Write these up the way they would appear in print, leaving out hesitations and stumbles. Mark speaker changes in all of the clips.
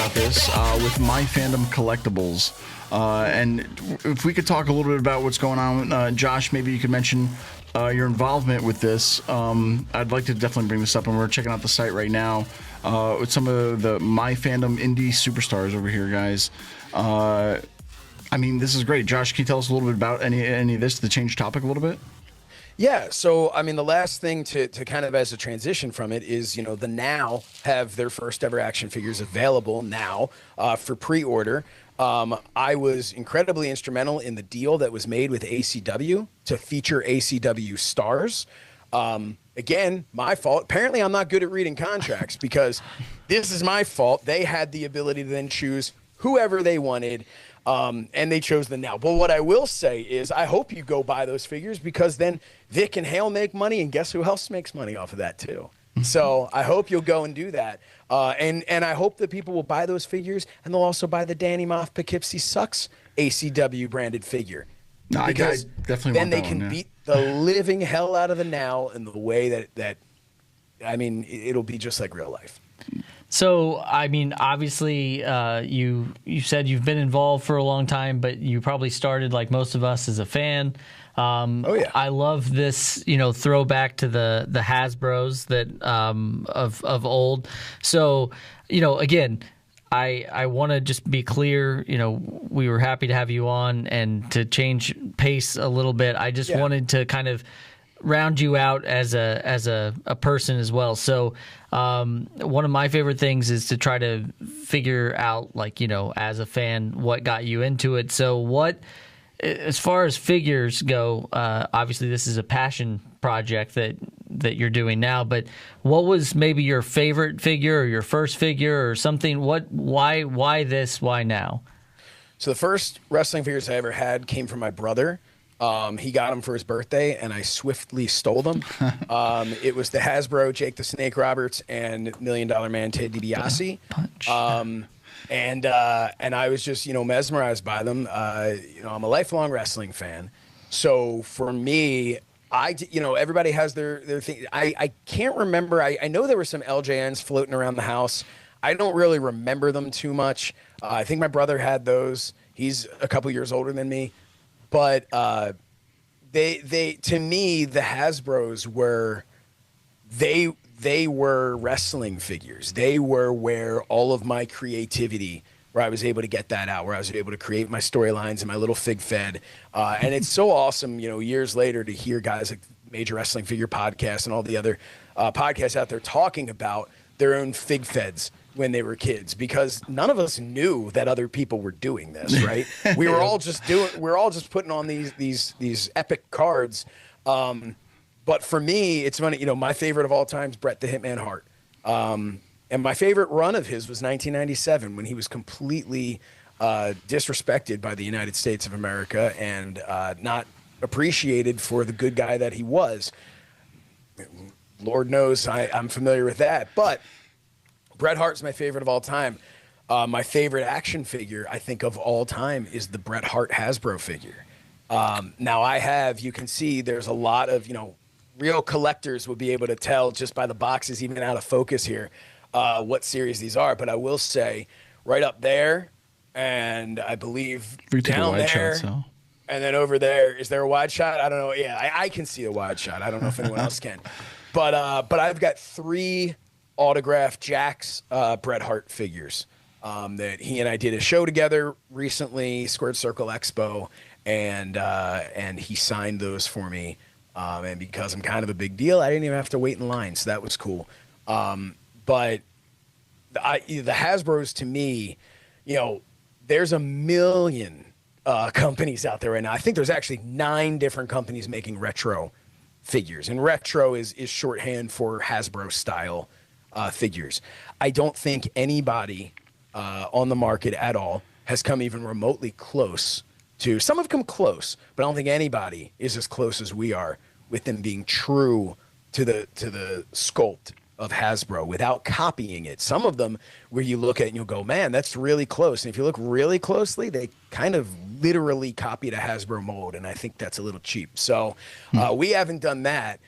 Speaker 1: about this with My Fandom Collectibles. And if we could talk a little bit about what's going on, Josh, maybe you could mention your involvement with this. I'd like to definitely bring this up, and we're checking out the site right now with some of the My Fandom indie superstars over here, guys. I mean, this is great. Josh, can you tell us a little bit about any of this to change topic a little bit?
Speaker 2: Yeah, so I mean, the last thing to kind of as a transition from it is, you know, the Now have their first ever action figures available now for pre-order. I was incredibly instrumental in the deal that was made with ACW to feature ACW stars. Again, my fault. Apparently, I'm not good at reading contracts because this is my fault. They had the ability to then choose whoever they wanted. And they chose the Now. But what I will say is I hope you go buy those figures because then Vic and Hale make money, and guess who else makes money off of that too? So I hope you'll go and do that. And I hope that people will buy those figures, and they'll also buy the Danny Maff Poughkeepsie Sucks ACW branded figure.
Speaker 1: No,
Speaker 2: because
Speaker 1: I definitely
Speaker 2: then
Speaker 1: want
Speaker 2: they
Speaker 1: that
Speaker 2: can
Speaker 1: one, yeah.
Speaker 2: beat the living hell out of the Now in the way that I mean, it'll be just like real life.
Speaker 3: So, I mean, obviously, you said you've been involved for a long time, but you probably started like most of us as a fan.
Speaker 2: Oh yeah,
Speaker 3: I love this, you know, throwback to the Hasbros that of old. So, you know, again, I want to just be clear. You know, we were happy to have you on, and to change pace a little bit, I just wanted to kind of round you out as a person as well. So one of my favorite things is to try to figure out, like, you know, as a fan, what got you into it. So what, as far as figures go, obviously this is a passion project that you're doing now, but what was maybe your favorite figure or your first figure or something? Why this, why now?
Speaker 2: So the first wrestling figures I ever had came from my brother. He got them for his birthday, and I swiftly stole them. It was the Hasbro Jake the Snake Roberts and $1 Million Man Ted DiBiase. And I was just, you know, mesmerized by them. You know, I'm a lifelong wrestling fan. So for me, you know, everybody has their thing. I can't remember. I know there were some LJNs floating around the house. I don't really remember them too much. I think my brother had those. He's a couple years older than me. But they to me, the Hasbros were they were wrestling figures. They were where all of my creativity, where I was able to get that out, where I was able to create my storylines and my little fig fed. And it's so awesome, you know, years later to hear guys like Major Wrestling Figure Podcast and all the other podcasts out there talking about their own fig feds when they were kids, because none of us knew that other people were doing this, right? We were all just putting on these epic cards. But for me, it's funny, you know, my favorite of all time is Bret the Hitman Hart. And my favorite run of his was 1997, when he was completely disrespected by the United States of America and not appreciated for the good guy that he was. Lord knows I'm familiar with that. But Bret Hart's my favorite of all time. My favorite action figure, I think, of all time is the Bret Hart Hasbro figure. Now you can see there's a lot of, you know, real collectors will be able to tell just by the boxes, even out of focus here, what series these are. But I will say right up there, and I believe down there, and then over there, is there a wide shot? I don't know. Yeah, I can see a wide shot. I don't know if anyone else can. But I've got 3 autographed Jack's Bret Hart figures that he and I did a show together recently, Squared Circle Expo, and he signed those for me. And because I'm kind of a big deal, I didn't even have to wait in line, so that was cool. But the Hasbros, to me, you know, there's a million companies out there right now. I think there's actually 9 different companies making retro figures, and retro is shorthand for Hasbro style figures. I don't think anybody on the market at all has come even remotely close to. Some have come close, but I don't think anybody is as close as we are with them being true to the sculpt of Hasbro without copying it. Some of them where you look at it and you'll go, man, that's really close. And if you look really closely, they kind of literally copied a Hasbro mold, and I think that's a little cheap. So we haven't done that.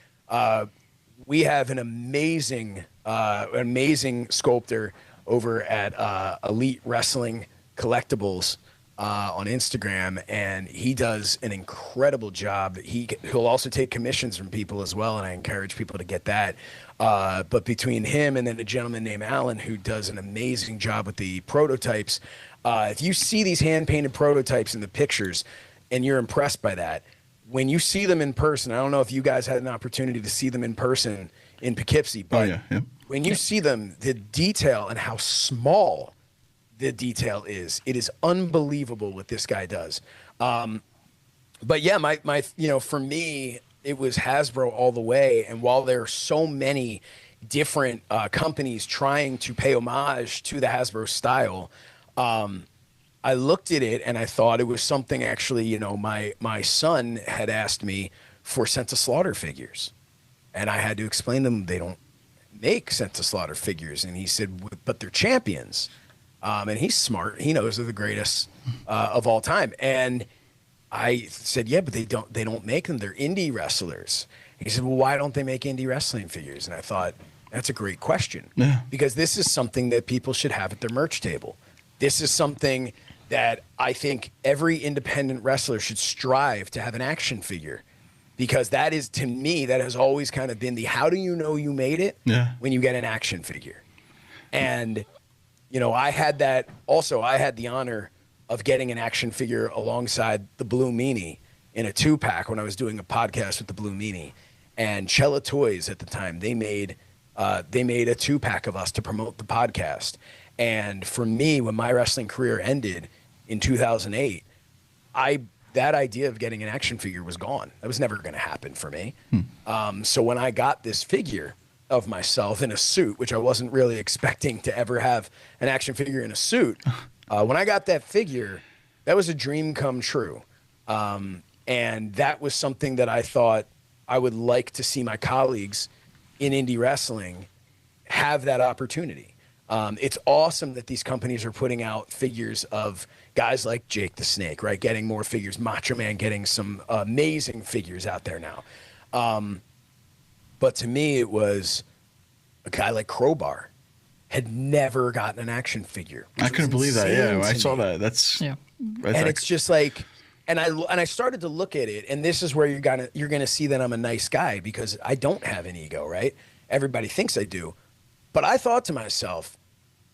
Speaker 2: We have an amazing sculptor over at Elite Wrestling Collectibles on Instagram, and he does an incredible job. He'll also take commissions from people as well, and I encourage people to get that. But between him and then a gentleman named Alan, who does an amazing job with the prototypes, if you see these hand-painted prototypes in the pictures and you're impressed by that, when you see them in person, I don't know if you guys had an opportunity to see them in person in Poughkeepsie, but when you see them, the detail and how small the detail is, it is unbelievable what this guy does. But yeah, my for me, it was Hasbro all the way. And while there are so many different companies trying to pay homage to the Hasbro style, I looked at it and I thought it was something actually, my son had asked me for Sense of Slaughter figures. And I had to explain to him they don't make Sense of Slaughter figures. And he said, but they're champions. And he's smart. He knows they're the greatest of all time. And I said, yeah, but they don't make them. They're indie wrestlers. He said, well, why don't they make indie wrestling figures? And I thought, that's a great question. Yeah. Because this is something that people should have at their merch table. This is something that I think every independent wrestler should strive to have an action figure. Because that is, to me, that has always kind of been the how do you know you made it when you get an action figure. And, I had that also. I had the honor of getting an action figure alongside the Blue Meanie in a 2-pack when I was doing a podcast with the Blue Meanie. And Cella Toys at the time, they made a 2-pack of us to promote the podcast. And for me, when my wrestling career ended in 2008, that idea of getting an action figure was gone. That was never going to happen for me. So when I got this figure of myself in a suit, which I wasn't really expecting to ever have an action figure in a suit, when I got that figure, that was a dream come true. And that was something that I thought I would like to see my colleagues in indie wrestling have that opportunity. It's awesome that these companies are putting out figures of guys like Jake the Snake, right? Getting more figures. Macho Man getting some amazing figures out there now. But to me, it was a guy like Crowbar had never gotten an action figure.
Speaker 1: I couldn't believe that. Yeah, I saw that. That's
Speaker 2: and it's just like, and I started to look at it, and this is where you're gonna see that I'm a nice guy because I don't have an ego, right? Everybody thinks I do, but I thought to myself,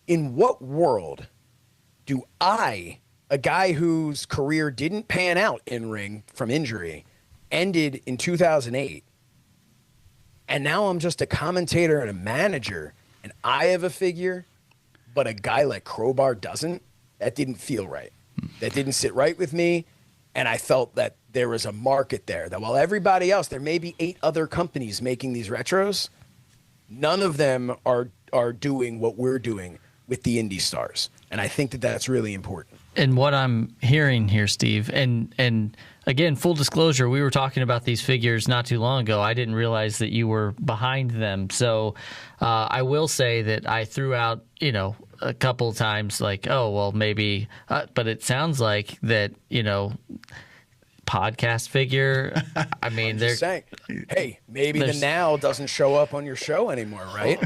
Speaker 2: in what world do I, a guy whose career didn't pan out in ring from injury, ended in 2008, and now I'm just a commentator and a manager, and I have a figure, but a guy like Crowbar doesn't? That didn't feel right. That didn't sit right with me, and I felt that there was a market there, that while everybody else, there may be 8 other companies making these retros, none of them are doing what we're doing with the indie stars. And I think that that's really important.
Speaker 3: And what I'm hearing here, Steve, and again, full disclosure, we were talking about these figures not too long ago. I didn't realize that you were behind them. So I will say that I threw out, a couple times like, oh, well, maybe, but it sounds like that, podcast figure. I mean, they're
Speaker 2: saying, hey, maybe the now doesn't show up on your show anymore, right?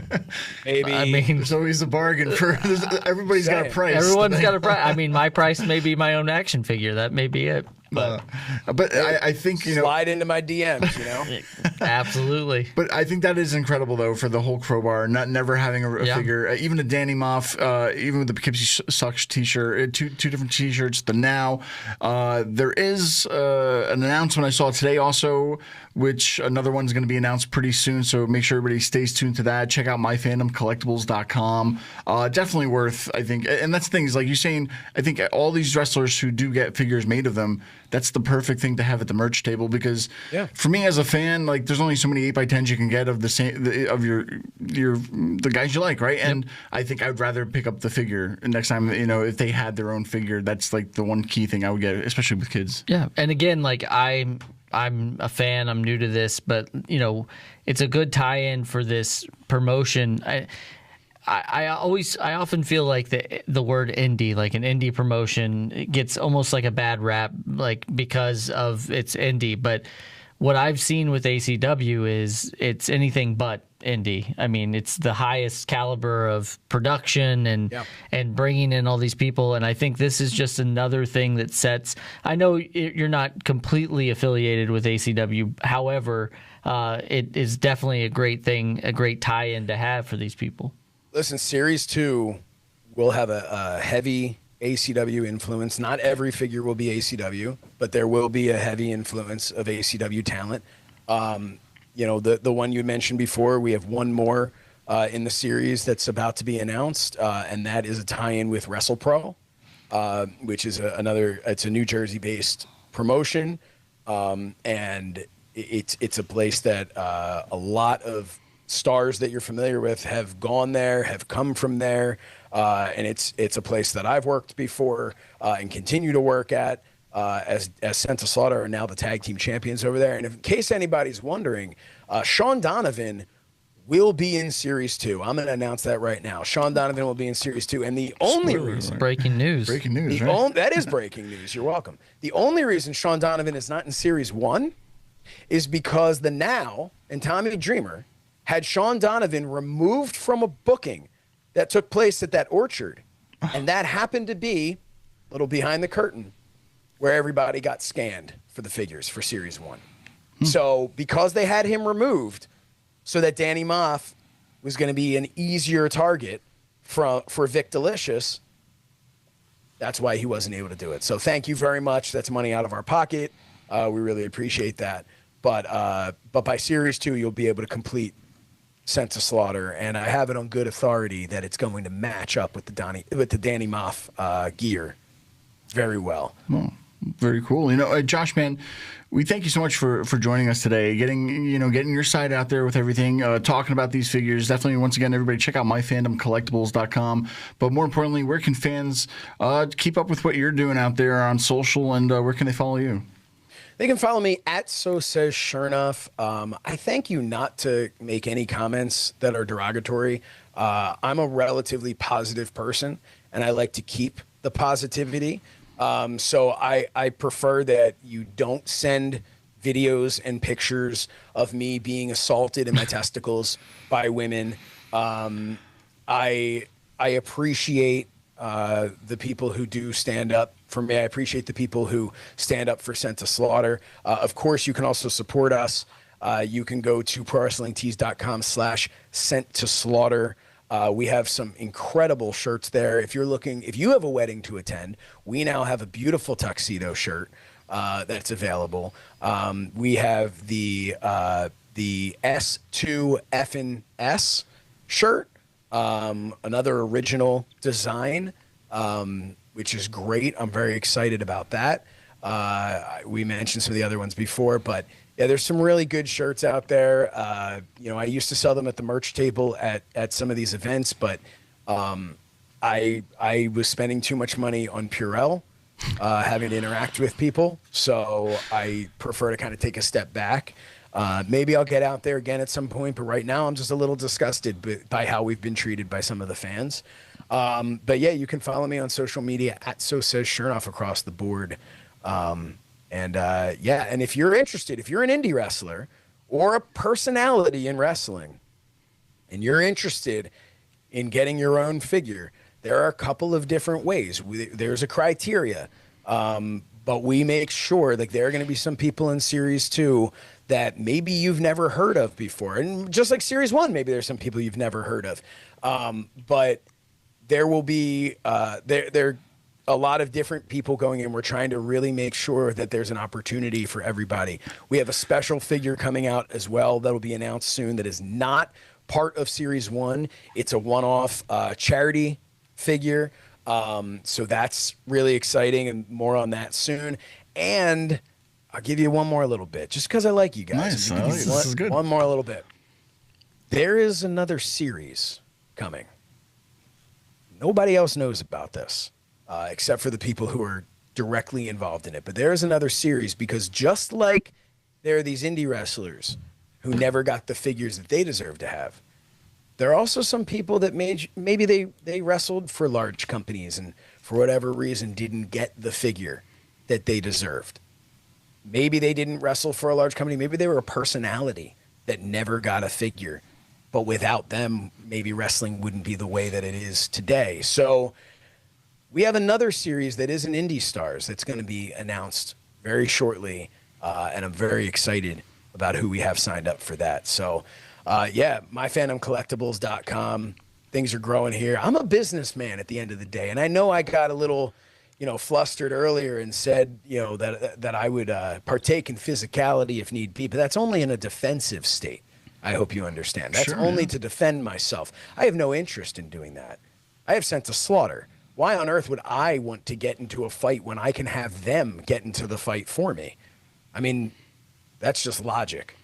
Speaker 2: Maybe.
Speaker 1: I mean, there's always a bargain for everybody's got a price.
Speaker 3: Everyone's got a price. I mean, my price may be my own action figure. That may be it.
Speaker 1: But I think,
Speaker 2: slide into my DMs,
Speaker 3: Absolutely.
Speaker 1: But I think that is incredible, though, for the whole Crowbar, never having a figure. Even a Danny Maff, even with the Poughkeepsie Sucks t-shirt, two different t-shirts, the now. There is an announcement I saw today also, which another one's going to be announced pretty soon, so make sure everybody stays tuned to that. Check out myfandomcollectibles.com. Definitely worth, I think. And that's the thing, is like you're saying, I think all these wrestlers who do get figures made of them, that's the perfect thing to have at the merch table, because for me as a fan, like there's only so many 8x10s you can get of the same of the guys you like, right? And I think I'd rather pick up the figure next time, if they had their own figure. That's like the one key thing I would get, especially with kids.
Speaker 3: Yeah, and again, like I'm a fan. I'm new to this, but it's a good tie-in for this promotion. I often feel like the word indie, like an indie promotion, it gets almost like a bad rap, like because of its indie. But what I've seen with ACW is it's anything but indie. I mean, it's the highest caliber of production and bringing in all these people. And I think this is just another thing that sets. I know you're not completely affiliated with ACW, however, it is definitely a great thing, a great tie-in to have for these people.
Speaker 2: Listen, Series 2 will have a heavy ACW influence. Not every figure will be ACW, but there will be a heavy influence of ACW talent. You know, the one you mentioned before, we have one more in the series that's about to be announced, and that is a tie-in with WrestlePro, which is it's a New Jersey-based promotion, and it's a place that a lot of stars that you're familiar with have gone there, have come from there, and it's a place that I've worked before and continue to work at. As Sent to Slaughter are now the tag team champions over there. And in case anybody's wondering, Sean Donovan will be in Series 2. I'm going to announce that right now. Sean Donovan will be in Series 2. And the only reason...
Speaker 3: Breaking news.
Speaker 1: Breaking news, right?
Speaker 2: That is breaking news. You're welcome. The only reason Sean Donovan is not in Series 1 is because the Now and Tommy Dreamer had Sean Donovan removed from a booking that took place at that orchard. And that happened to be a little behind the curtain, where everybody got scanned for the figures for Series 1. So because they had him removed so that Danny Maff was going to be an easier target for Vic Dalishus, that's why he wasn't able to do it. So thank you very much. That's money out of our pocket. We really appreciate that. But by Series 2, you'll be able to complete Sent to Slaughter, and I have it on good authority that it's going to match up with the Danny Maff gear very well.
Speaker 1: Oh. Very cool. You know, Josh, man, we thank you so much for joining us today, getting your side out there with everything, talking about these figures. Definitely, once again, everybody check out myfandomcollectibles.com. But more importantly, where can fans keep up with what you're doing out there on social, and where can they follow you?
Speaker 2: They can follow me at So Says Shernoff. I thank you not to make any comments that are derogatory. I'm a relatively positive person, and I like to keep the positivity. So I prefer that you don't send videos and pictures of me being assaulted in my testicles by women. I appreciate the people who do stand up for me. I appreciate the people who stand up for Sent to Slaughter. Of course, you can also support us. You can go to prowrestlingtees.com/Sent to Slaughter. We have some incredible shirts there. If you have a wedding to attend, we now have a beautiful tuxedo shirt that's available. We have the S2FNS shirt, another original design, which is great. I'm very excited about that. We mentioned some of the other ones before, but yeah, there's some really good shirts out there. I used to sell them at the merch table at some of these events, but I was spending too much money on Purell, having to interact with people. So I prefer to kind of take a step back. Maybe I'll get out there again at some point, but right now I'm just a little disgusted by how we've been treated by some of the fans. But yeah, you can follow me on social media at So Says Shernoff across the board. And if you're interested, if you're an indie wrestler or a personality in wrestling and you're interested in getting your own figure, there are a couple of different ways. There's a criteria, but we make sure that there are going to be some people in Series 2 that maybe you've never heard of before. And just like Series 1, maybe there's some people you've never heard of. But there will be there a lot of different people going in. We're trying to really make sure that there's an opportunity for everybody. We have a special figure coming out as well that will be announced soon that is not part of Series 1. It's a one-off charity figure. So that's really exciting, and more on that soon. And I'll give you one more little bit, just because I like you guys.
Speaker 1: Nice. This is good.
Speaker 2: One more little bit. There is another series coming. Nobody else knows about this. Except for the people who are directly involved in it. But there is another series, because just like there are these indie wrestlers who never got the figures that they deserve to have, there are also some people that maybe they wrestled for large companies and for whatever reason didn't get the figure that they deserved. Maybe they didn't wrestle for a large company. Maybe they were a personality that never got a figure. But without them, maybe wrestling wouldn't be the way that it is today. So we have another series that is an Indie Stars that's going to be announced very shortly. And I'm very excited about who we have signed up for that. So, myfandomcollectibles.com. Things are growing here. I'm a businessman at the end of the day. And I know I got a little, flustered earlier and said, that I would partake in physicality if need be. But that's only in a defensive state. I hope you understand. That's only to defend myself. I have no interest in doing that. I have sent to slaughter. Why on earth would I want to get into a fight when I can have them get into the fight for me? I mean, that's just logic.